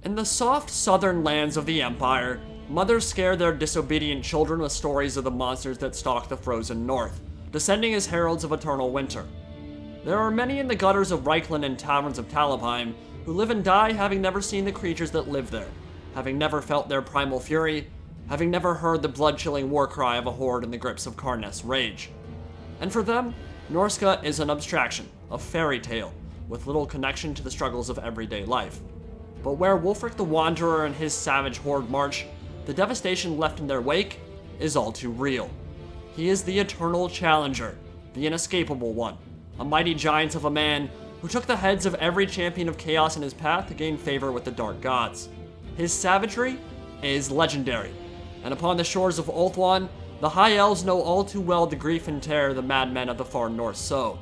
In the soft southern lands of the Empire, mothers scare their disobedient children with stories of the monsters that stalk the frozen north, descending as heralds of eternal winter. There are many in the gutters of Reichland and taverns of Talabheim who live and die having never seen the creatures that live there, having never felt their primal fury, having never heard the blood-chilling war cry of a horde in the grips of Karness rage. And for them, Norsca is an abstraction, a fairy tale, with little connection to the struggles of everyday life. But where Wulfrik the Wanderer and his savage horde march, the devastation left in their wake is all too real. He is the eternal challenger, the inescapable one, a mighty giant of a man who took the heads of every champion of chaos in his path to gain favor with the dark gods. His savagery is legendary, and upon the shores of Ulthuan, the High Elves know all too well the grief and terror the madmen of the far north sow.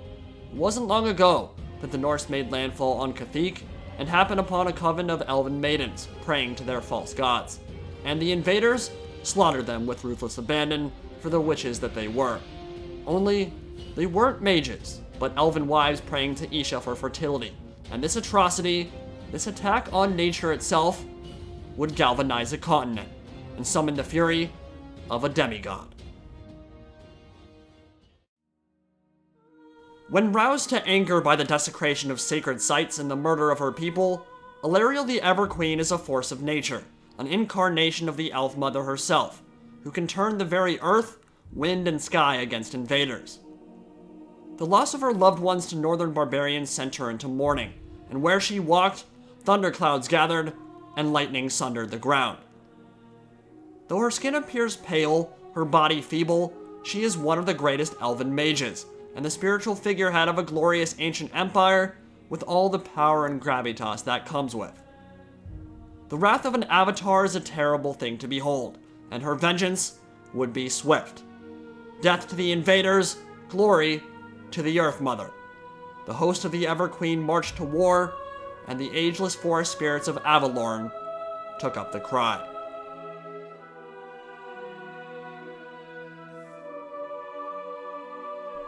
It wasn't long ago that the Norse made landfall on Cathik and happened upon a coven of elven maidens praying to their false gods, and the invaders slaughtered them with ruthless abandon for the witches that they were. Only, they weren't mages, but elven wives praying to Isha for fertility, and this atrocity, this attack on nature itself, would galvanize a continent and summon the fury of a demigod. When roused to anger by the desecration of sacred sites and the murder of her people, Alarielle the Everqueen is a force of nature, an incarnation of the Elf Mother herself, who can turn the very earth, wind, and sky against invaders. The loss of her loved ones to northern barbarians sent her into mourning, and where she walked, thunderclouds gathered, and lightning sundered the ground. Though her skin appears pale, her body feeble, she is one of the greatest elven mages, and the spiritual figurehead of a glorious ancient empire with all the power and gravitas that comes with. The wrath of an avatar is a terrible thing to behold, and her vengeance would be swift. Death to the invaders, glory to the Earth Mother. The host of the Everqueen marched to war, and the ageless forest spirits of Avelorn took up the cry.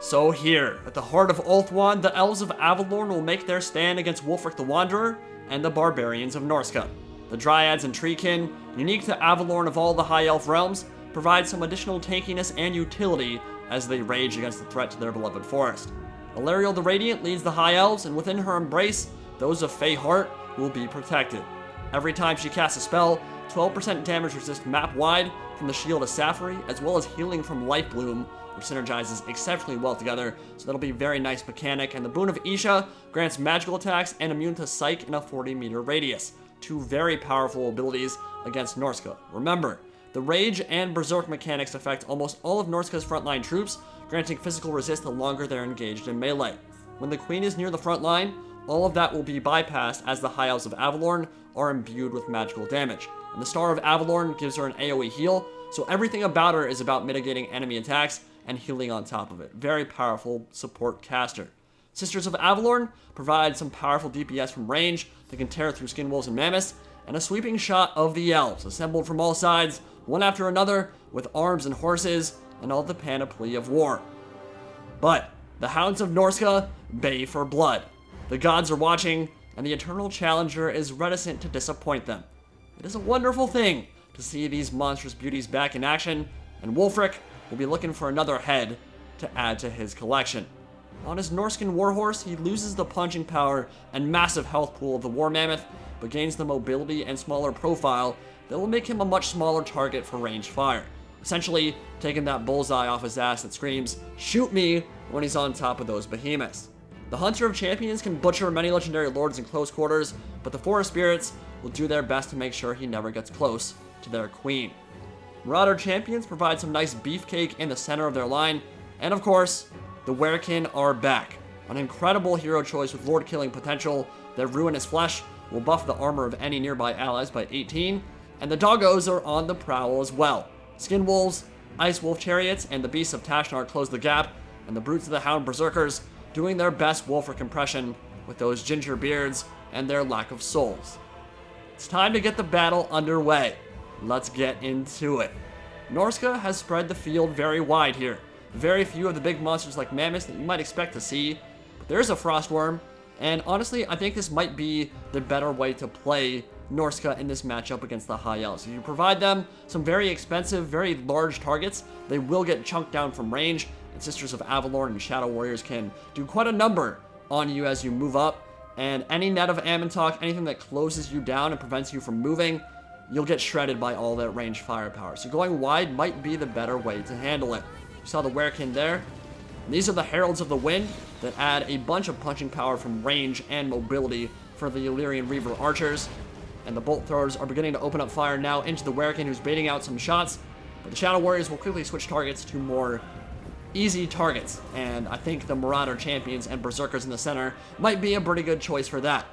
So here, at the heart of Ulthuan, the Elves of Avelorn will make their stand against Wulfrik the Wanderer and the barbarians of Norsca. The Dryads and Treekin, unique to Avelorn of all the High Elf realms, provide some additional tankiness and utility as they rage against the threat to their beloved forest. Alarielle the Radiant leads the High Elves, and within her embrace, those of Fey Heart will be protected. Every time she casts a spell, 12% damage resist map-wide from the Shield of Sapphire, as well as healing from Life Bloom, which synergizes exceptionally well together, so that'll be a very nice mechanic. And the Boon of Isha grants magical attacks and immune to Psych in a 40-meter radius, two very powerful abilities against Norsca. Remember, the Rage and Berserk mechanics affect almost all of Norsca's frontline troops, granting physical resist the longer they're engaged in melee. When the Queen is near the front line, all of that will be bypassed as the High Elves of Avelorn are imbued with magical damage. And the Star of Avelorn gives her an AoE heal, so everything about her is about mitigating enemy attacks and healing on top of it. Very powerful support caster. Sisters of Avelorn provide some powerful DPS from range that can tear through Skin Wolves and Mammoths, and a sweeping shot of the Elves, assembled from all sides, one after another, with arms and horses, and all the panoply of war. But the Hounds of Norsca bay for blood. The gods are watching, and the Eternal Challenger is reticent to disappoint them. It is a wonderful thing to see these monstrous beauties back in action, and Wulfrik will be looking for another head to add to his collection. On his Norscan warhorse, he loses the punching power and massive health pool of the War Mammoth, but gains the mobility and smaller profile that will make him a much smaller target for ranged fire, essentially taking that bullseye off his ass that screams, "Shoot me," when he's on top of those behemoths. The Hunter of Champions can butcher many legendary lords in close quarters, but the Forest Spirits will do their best to make sure he never gets close to their queen. Marauder Champions provide some nice beefcake in the center of their line, and of course, the Werekin are back. An incredible hero choice with lord killing potential. Their Ruinous Flesh will buff the armor of any nearby allies by 18, and the Doggos are on the prowl as well. Skin Wolves, Ice Wolf Chariots, and the Beasts of Tashnar close the gap, and the Brutes of the Hound Berserkers doing their best Wulfrik impression with those ginger beards and their lack of souls. It's time to get the battle underway. Let's get into it. Norsca has spread the field very wide here. Very few of the big monsters like mammoths that you might expect to see, but there's a Frostworm, and honestly, I think this might be the better way to play Norsca in this matchup against the High Elves. If you provide them some very expensive, very large targets, they will get chunked down from range, and Sisters of Avelorn and Shadow Warriors can do quite a number on you as you move up, and any net of Ammontok, anything that closes you down and prevents you from moving, you'll get shredded by all that range firepower. So going wide might be the better way to handle it. You saw the Werekin there. And these are the Heralds of the Wind that add a bunch of punching power from range and mobility for the Illyrian Reaver archers. And the bolt throwers are beginning to open up fire now into the Werekin, who's baiting out some shots. But the Shadow Warriors will quickly switch targets to more easy targets. And I think the Marauder Champions and Berserkers in the center might be a pretty good choice for that.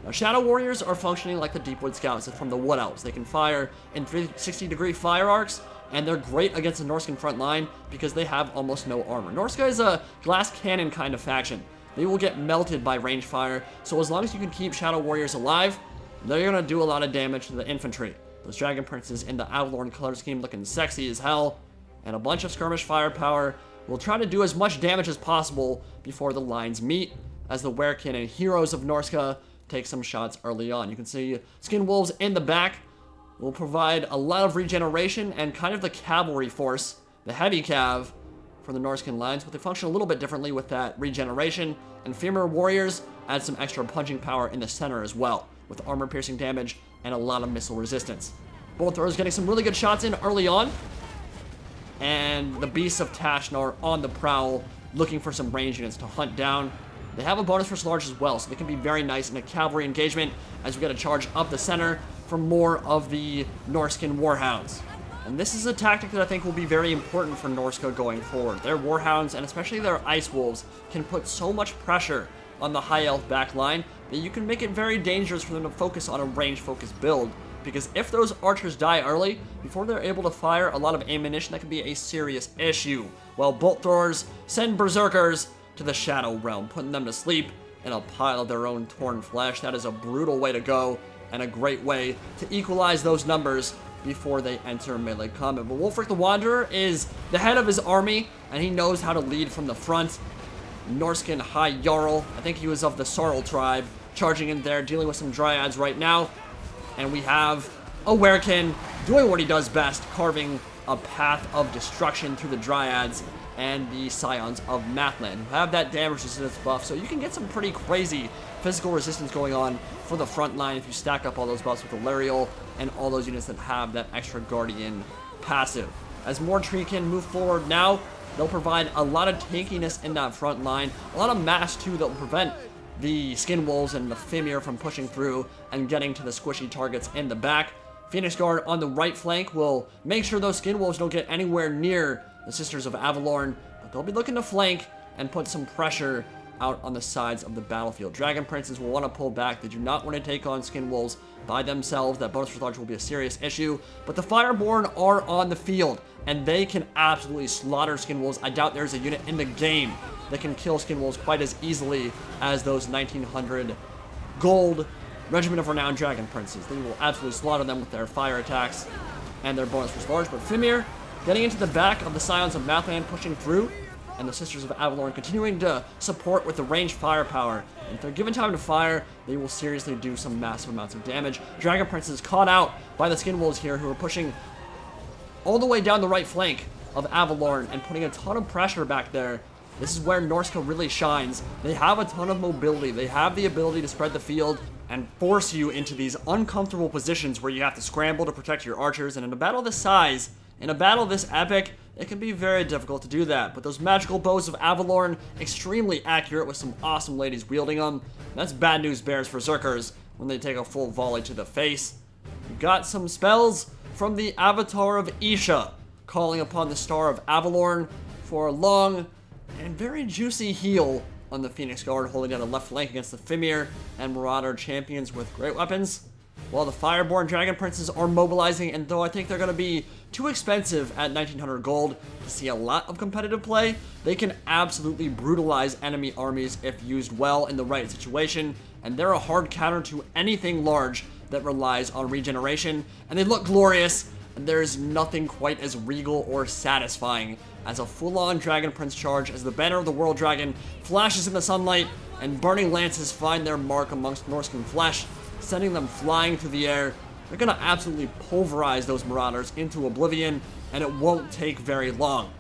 Now, Shadow Warriors are functioning like the Deepwood Scouts from the Wood Elves. They can fire in 360-degree fire arcs, and they're great against the Norscan front line because they have almost no armor. Norsca is a glass cannon kind of faction. They will get melted by range fire, so as long as you can keep Shadow Warriors alive, they're going to do a lot of damage to the infantry. Those Dragon Princes in the Avelorn color scheme looking sexy as hell, and a bunch of skirmish firepower will try to do as much damage as possible before the lines meet, as the Werekin and Heroes of Norsca take some shots early on. You can see Skin Wolves in the back will provide a lot of regeneration and kind of the cavalry force, the heavy cav, for the Norscan lines, but they function a little bit differently with that regeneration. And Femur Warriors add some extra punching power in the center as well, with armor-piercing damage and a lot of missile resistance. Bolt throwers getting some really good shots in early on, and the Beasts of Tashnar on the prowl, looking for some range units to hunt down. They have a bonus for Slarge as well, so they can be very nice in a cavalry engagement as we get a charge up the center for more of the Norscan Warhounds. And this is a tactic that I think will be very important for Norsca going forward. Their Warhounds, and especially their Ice Wolves, can put so much pressure on the High Elf back line that you can make it very dangerous for them to focus on a range-focused build. Because if those archers die early, before they're able to fire a lot of ammunition, that can be a serious issue. While bolt throwers send berserkers to the Shadow Realm, putting them to sleep in a pile of their own torn flesh. That is a brutal way to go, and a great way to equalize those numbers before they enter melee combat. But Wulfrik the Wanderer is the head of his army, and he knows how to lead from the front. Norscan High Jarl, I think he was of the Sorrel tribe, charging in there, dealing with some Dryads right now. And we have a Werekin doing what he does best, carving a path of destruction through the Dryads and the Scions of Mathland, who have that damage resistance buff, so you can get some pretty crazy physical resistance going on for the front line if you stack up all those buffs with Alarielle and all those units that have that extra Guardian passive. As more Treekin move forward now, they'll provide a lot of tankiness in that front line, a lot of mass too that will prevent the Skin Wolves and the Fimir from pushing through and getting to the squishy targets in the back. Phoenix Guard on the right flank will make sure those Skin Wolves don't get anywhere near the Sisters of Avelorn, but they'll be looking to flank and put some pressure out on the sides of the battlefield. Dragon Princes will want to pull back. They do not want to take on Skin Wolves by themselves. That bonus for large will be a serious issue, but the Fireborn are on the field, and they can absolutely slaughter Skin Wolves. I doubt there's a unit in the game that can kill Skin Wolves quite as easily as those 1900 gold Regiment of Renown Dragon Princes. They will absolutely slaughter them with their fire attacks and their bonus for large. But Fimir getting into the back of the Scions of Mathland, pushing through, and the Sisters of Avelorn continuing to support with the ranged firepower. And if they're given time to fire, they will seriously do some massive amounts of damage. Dragon Princes caught out by the Skin Wolves here, who are pushing all the way down the right flank of Avelorn and putting a ton of pressure back there. This is where Norsca really shines. They have a ton of mobility. They have the ability to spread the field and force you into these uncomfortable positions where you have to scramble to protect your archers. And in a battle this size, in a battle this epic, it can be very difficult to do that. But those magical bows of Avelorn, extremely accurate with some awesome ladies wielding them. That's bad news bears for Berserkers when they take a full volley to the face. We've got some spells from the Avatar of Isha, calling upon the Star of Avelorn for a long and very juicy heal on the Phoenix Guard, holding down the left flank against the Fimir and Marauder champions with great weapons, while the Fireborn Dragon Princes are mobilizing. And though I think they're going to be too expensive at 1900 gold to see a lot of competitive play, they can absolutely brutalize enemy armies if used well in the right situation, and they're a hard counter to anything large that relies on regeneration, and they look glorious. And there is nothing quite as regal or satisfying as a full-on Dragon Prince charge as the banner of the World Dragon flashes in the sunlight and burning lances find their mark amongst Norscan flesh, sending them flying through the air. They're going to absolutely pulverize those Marauders into oblivion, and it won't take very long.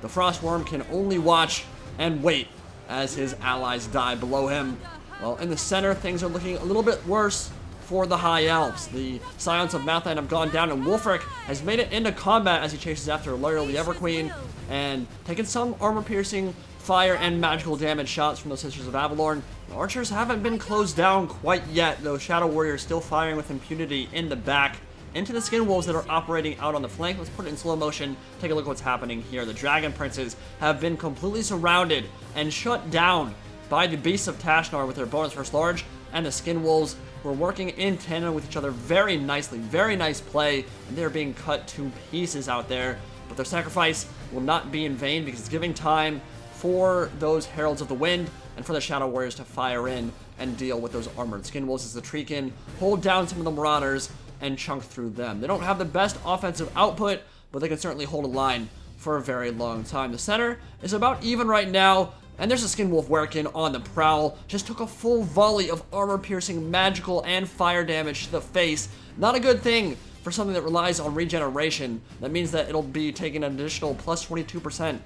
The Frostworm can only watch and wait as his allies die below him. Well, in the center, things are looking a little bit worse for the High Elves. The Scions of Mathland have gone down, and Wulfrik has made it into combat as he chases after Alarielle the Everqueen and taken some armor-piercing, fire, and magical damage shots from those Sisters of Avelorn. The archers haven't been closed down quite yet, though Shadow Warriors still firing with impunity in the back into the Skin Wolves that are operating out on the flank. Let's put it in slow motion. Take a look at what's happening here. The Dragon Princes have been completely surrounded and shut down by the Beasts of Tashnar with their bonus first large, and the Skin Wolves who are working in tandem with each other very nicely. Very nice play, and they're being cut to pieces out there. But their sacrifice will not be in vain because it's giving time for those Heralds of the Wind and for the Shadow Warriors to fire in and deal with those armored Skin Wolves as the Treekin hold down some of the Marauders and chunk through them. They don't have the best offensive output, but they can certainly hold a line for a very long time. The center is about even right now, and there's a Skin Wolf Werkin on the prowl. Just took a full volley of armor-piercing, magical, and fire damage to the face. Not a good thing for something that relies on regeneration. That means that it'll be taking an additional plus 22%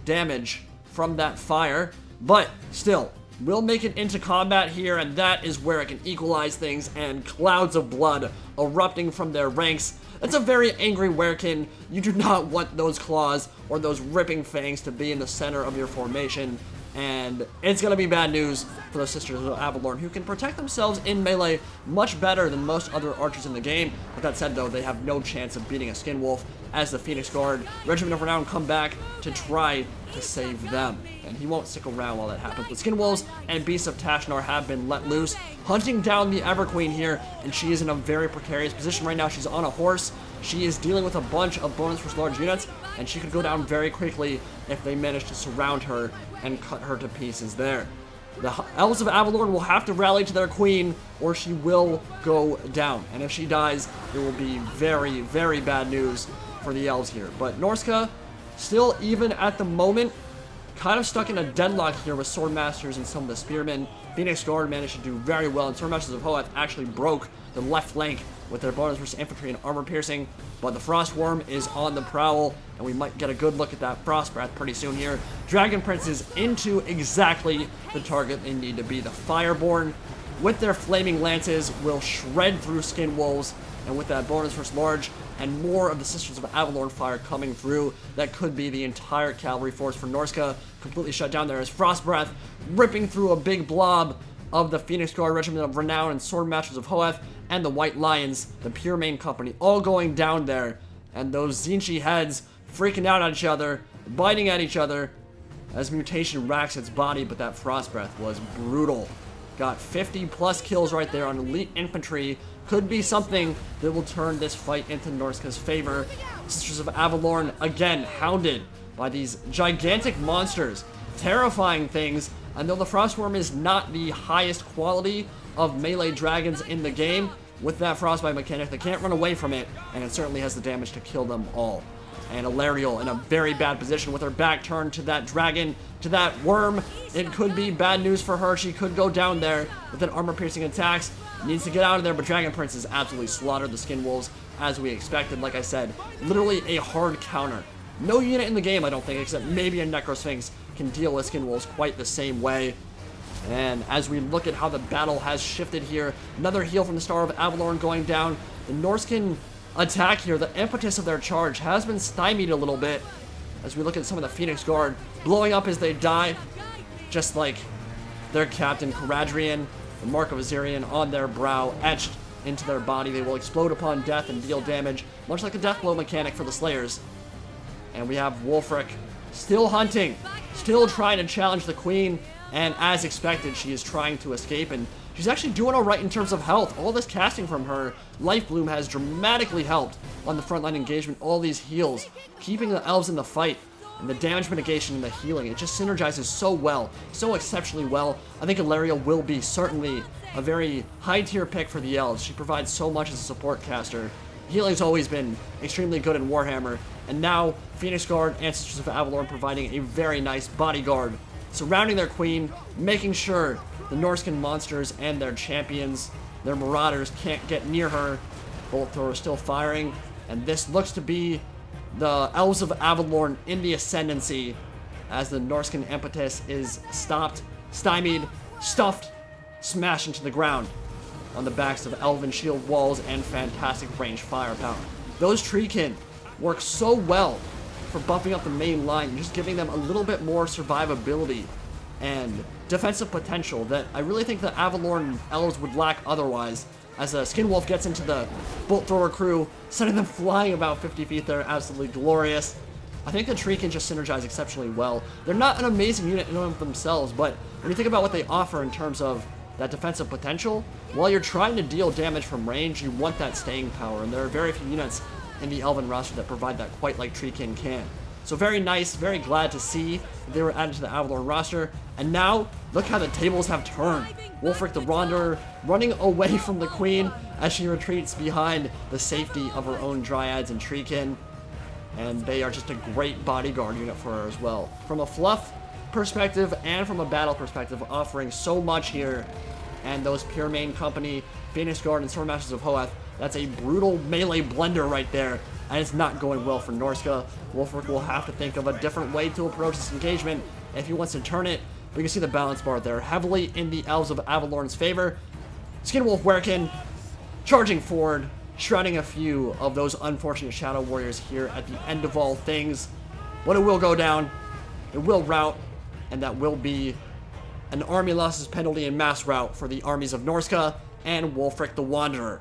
damage from that fire, but still, will make it into combat here, and that is where it can equalize things, and clouds of blood erupting from their ranks. That's a very angry Werkin. You do not want those claws or those ripping fangs to be in the center of your formation, and it's going to be bad news for the Sisters of Avelorn, who can protect themselves in melee much better than most other archers in the game. With that said, though, they have no chance of beating a Skin Wolf as the Phoenix Guard, Regiment of Renown, come back to try to save them. And he won't stick around while that happens. But Skin Wolves and Beasts of Tashnar have been let loose, hunting down the Everqueen here, and she is in a very precarious position right now. She's on a horse. She is dealing with a bunch of bonus for large units, and she could go down very quickly if they manage to surround her and cut her to pieces there. The Elves of Avelorn will have to rally to their queen, or she will go down. And if she dies, it will be very, very bad news for the Elves here. But Norsca, still even at the moment, kind of stuck in a deadlock here with Swordmasters and some of the Spearmen. Phoenix Guard managed to do very well, and Swordmasters of Hoeth actually broke the left flank with their bonus versus infantry and armor piercing. But the Frostworm is on the prowl, and we might get a good look at that Frost Breath pretty soon here. Dragon Princes into exactly the target they need to be. The Fireborn, with their flaming lances, will shred through Skin Wolves, and with that bonus versus large and more of the Sisters of Avelorn fire coming through, that could be the entire cavalry force for Norsca completely shut down there as Frost Breath ripping through a big blob of the Phoenix Guard, Regiment of Renown, and Swordmasters of Hoeth, and the White Lions, the Pure Main Company, all going down there. And those Zinchi heads freaking out at each other, biting at each other, as mutation racks its body, but that Frost Breath was brutal. Got 50 plus kills right there on elite infantry. Could be something that will turn this fight into Norsca's favor. Sisters of Avelorn, again, hounded by these gigantic monsters, terrifying things. And though the Frostworm is not the highest quality of melee dragons in the game, with that Frostbite mechanic, they can't run away from it, and it certainly has the damage to kill them all. And Alarielle in a very bad position with her back turned to that dragon, to that worm. It could be bad news for her. She could go down there with an armor-piercing attacks. Needs to get out of there, but Dragon Prince has absolutely slaughtered the Skin Wolves as we expected. Like I said, literally a hard counter. No unit in the game, I don't think, except maybe a Necrosphinx, can deal with Skin Wolves quite the same way. And as we look at how the battle has shifted here, another heal from the Star of Avelorn going down. The Norscan attack here, the impetus of their charge has been stymied a little bit as we look at some of the Phoenix Guard blowing up as they die, just like their captain Caradrian, the mark of Azirian on their brow etched into their body. They will explode upon death and deal damage, much like the death blow mechanic for the Slayers. And we have Wulfrik still hunting, still trying to challenge the queen, and as expected, she is trying to escape, and she's actually doing alright in terms of health. All this casting from her Life Bloom has dramatically helped on the frontline engagement. All these heals, keeping the elves in the fight, and the damage mitigation and the healing. It just synergizes so well, so exceptionally well. I think Alarielle will be certainly a very high-tier pick for the elves. She provides so much as a support caster. Healing's always been extremely good in Warhammer, and now Phoenix Guard and Sisters of Avelorn providing a very nice bodyguard, surrounding their queen, making sure the Norscan monsters and their champions Their Marauders can't get near her. Bolt thrower still firing, and this looks to be the Elves of Avelorn in the ascendancy as the Norscan impetus is stopped, stymied, stuffed, smashed into the ground on the backs of elven shield walls and fantastic range firepower. Those treekin work so well for buffing up the main line, just giving them a little bit more survivability and defensive potential that I really think the Avelorn elves would lack otherwise. As a Skin Wolf gets into the bolt thrower crew, sending them flying about 50 feet, they're absolutely glorious. I think the tree can just synergize exceptionally well. They're not an amazing unit in and of themselves, but when you think about what they offer in terms of that defensive potential, while you're trying to deal damage from range, you want that staying power, and there are very few units in the Elven roster that provide that quite like Treekin can. So very nice, very glad to see that they were added to the Avelorn roster, and now, look how the tables have turned. Wulfrik the Wanderer running away from the Queen as she retreats behind the safety of her own Dryads and Treekin. And they are just a great bodyguard unit for her as well. From a fluff perspective and from a battle perspective, offering so much here. And those Pure Main Company, Phoenix Guard, and Swordmasters of Hoeth, that's a brutal melee blender right there. And it's not going well for Norsca. Wulfrik will have to think of a different way to approach this engagement if he wants to turn it. But you can see the balance bar there, heavily in the Elves of Avelorn's favor. Skin Wolf Werkin charging forward, shredding a few of those unfortunate Shadow Warriors here at the end of all things. But it will go down, it will rout, and that will be an army losses penalty and mass rout for the armies of Norsca and Wulfrik the Wanderer.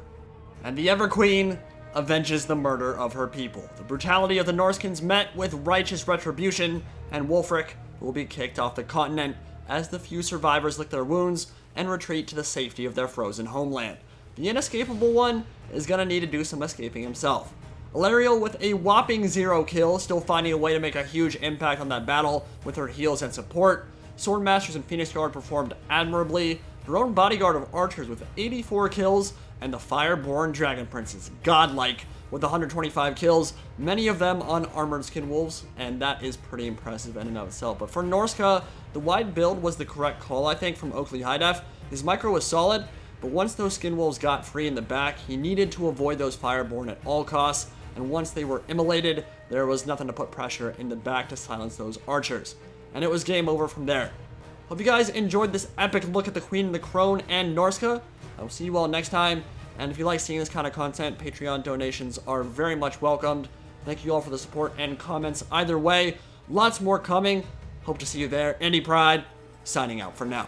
And the Everqueen avenges the murder of her people. The brutality of the Norskins met with righteous retribution, and Wulfrik will be kicked off the continent as the few survivors lick their wounds and retreat to the safety of their frozen homeland. The inescapable one is going to need to do some escaping himself. Alarielle with a whopping 0 kill, still finding a way to make a huge impact on that battle with her heals and support. Swordmasters and Phoenix Guard performed admirably. Her own bodyguard of archers with 84 kills, and the Fireborn Dragon Princes, godlike, with 125 kills, many of them on armored Skin Wolves, and that is pretty impressive in and of itself. But for Norsca, the wide build was the correct call, I think, from Oakley High Def. His micro was solid, but once those Skin Wolves got free in the back, he needed to avoid those Fireborn at all costs, and once they were immolated, there was nothing to put pressure in the back to silence those archers. And it was game over from there. Hope you guys enjoyed this epic look at the Queen and the Crone and Norsca. I will see you all next time. And if you like seeing this kind of content, Patreon donations are very much welcomed. Thank you all for the support and comments either way. Lots more coming. Hope to see you there. Indie Pride, signing out for now.